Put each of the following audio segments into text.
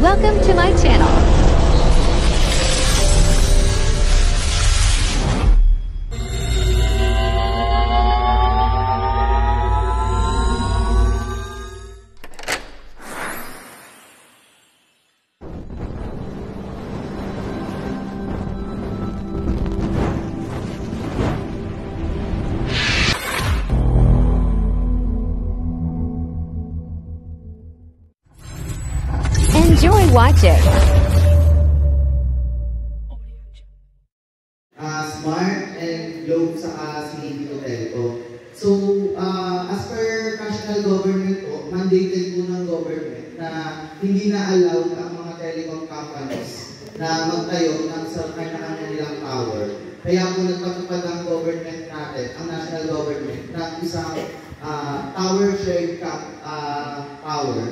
Welcome to my channel. Enjoy watching. Smart and Globe sa CAT Hotel ko. So, as per national government po, mandated po ng government na hindi na allowed ang mga telecom companies na magtayo ng sa kanya-kanya nilang tower. Kaya po nagpatupad ang government natin, ang national government, na isang tower shared power.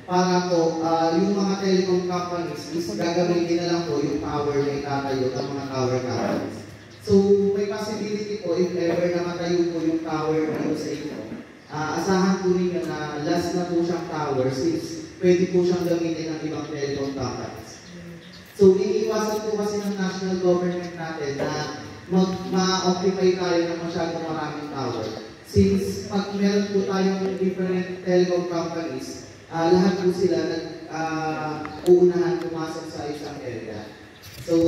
Para po, yung mga telecom companies is gagamitin na lang po yung tower na itatayo ng mga tower companies. So, may possibility po if ever na matayo po yung tower dito sa inyo. Asahan po ninyo na last na po siyang tower since pwede po siyang gamitin ng ibang telecom companies. So, iniiwasan po kasi ng national government natin na ma-occupy tayo ng masyadong maraming tower. Since pag meron po tayong different telecom companies, lahat po sila uunahan pumasok sa isang area. So,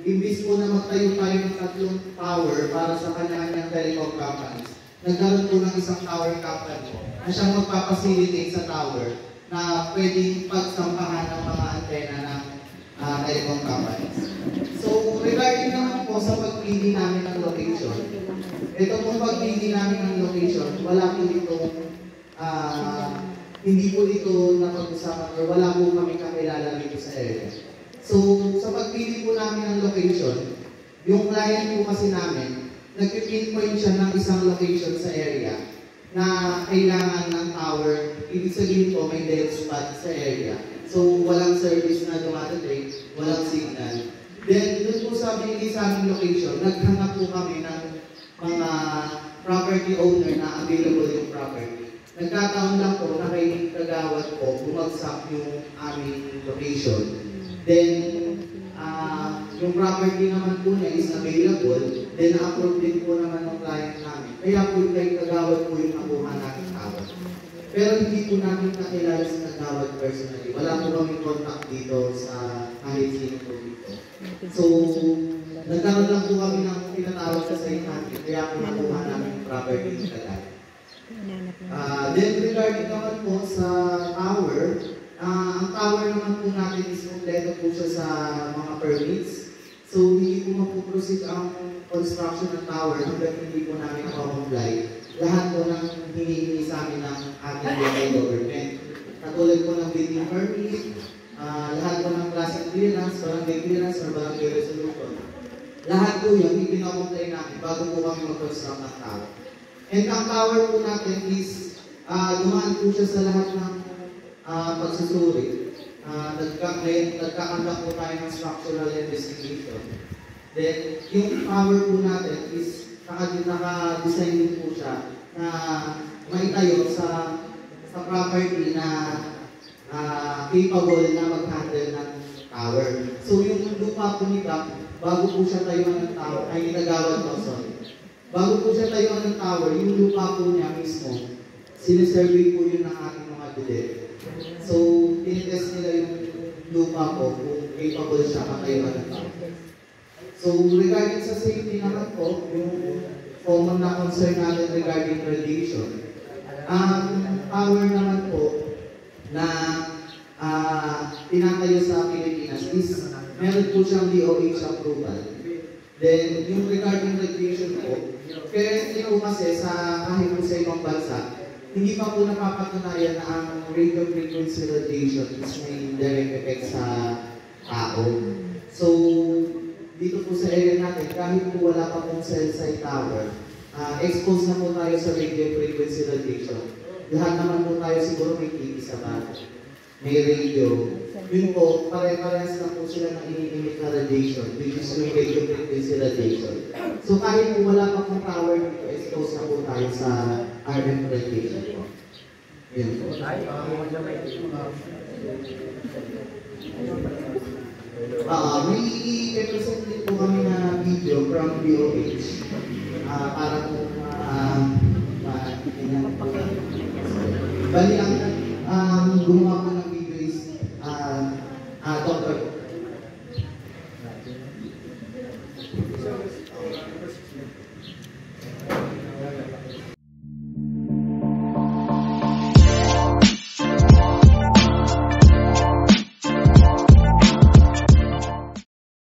imbis po na magtayo tayo ng tatlong tower para sa kanya-kanyang telecom companies, nagkaroon po ng isang tower company na siyang magpapacilitate sa tower na pwedeng pagsampahan ng mga antena ng telecom companies. So, regarding naman po sa pagpili namin ng location, ito pong pagpili namin ng location, wala po itong hindi po ito napag-usapan or wala po kami kakilala dito sa area. So, sa pagpili po namin ng location, yung client po kasi namin, nag-pinpoint siya ng isang location sa area na kailangan ng tower. Ibig sabihin po, may dead spot sa area. So, walang service na dumadating, walang signal. Then, doon po sa binili sa aming location, naghanap po kami ng mga property owner na available yung property. Nagkataon lang po na kay kagawad po, bumagsak yung aming location. Then, yung property naman po niya is available, then na-approve din po naman ng client namin. Kaya po kay kagawad po yung nakuha natin tawad. Pero hindi po namin kakilala sa kagawad personally. Wala po kami contact dito sa kahit sino po dito. So, nagkaroon lang po kami ng tinatawag sa site natin, kaya po nakuha namin yung property ng kagawad. Then regarding naman po sa tower, ang tower naman po natin is kompleto po siya sa mga permits. So hindi po mapuproceed ang construction ng tower hanggang hindi po namin nakakomply. Lahat po ng hinihingi sa amin ng ating local government. Katulad po ng building permit, lahat po ng classic clearance, barangay clearance, or barangay resolution. Lahat po yun, ipinakomply namin bago po kami mag-construct ng tower. And ang tower po natin is, dumaan po siya sa lahat ng pagsusuri. Nagkakandak po tayo ng structural investigation. Then, yung tower po natin is, naka-design din po siya na maitayo sa property na capable na mag-handle ng tower. So, yung lupa po ni Doc, bago po siya tayo ng tower, ay nagawad po, sorry. Bago po siya tayuan ng tower, yung lupa po niya mismo, sinisurvey po yun ng ating mga bidet. So, tinitest nila yung lupa po kung capable siya matayuan ng tower. So, regarding sa safety naman po, yung common na concern natin regarding radiation, ang tower naman po na tinatayo sa Pilipinas is meron po siyang DOH approval. Then, yung regarding radiation po, currently po kasi kahit po sa ibang bansa, hindi pa po napapatunayan na ang radio frequency radiation is may direct effect sa tao. So, dito po sa area natin, kahit po wala pa pong cell site tower, exposed na po tayo sa radio frequency radiation. Lahat naman po tayo siguro may TV sa bahay, may radio. Yun po, pare-parehas na po sila ng ini-emit na radiation, which is yung radio frequency radiation. So kahit po wala pa pong tower dito, exposed na po tayo sa RF radiation po. Yun po. magpe-present din po kami na video from DOH para po tingnan po. Bali, ang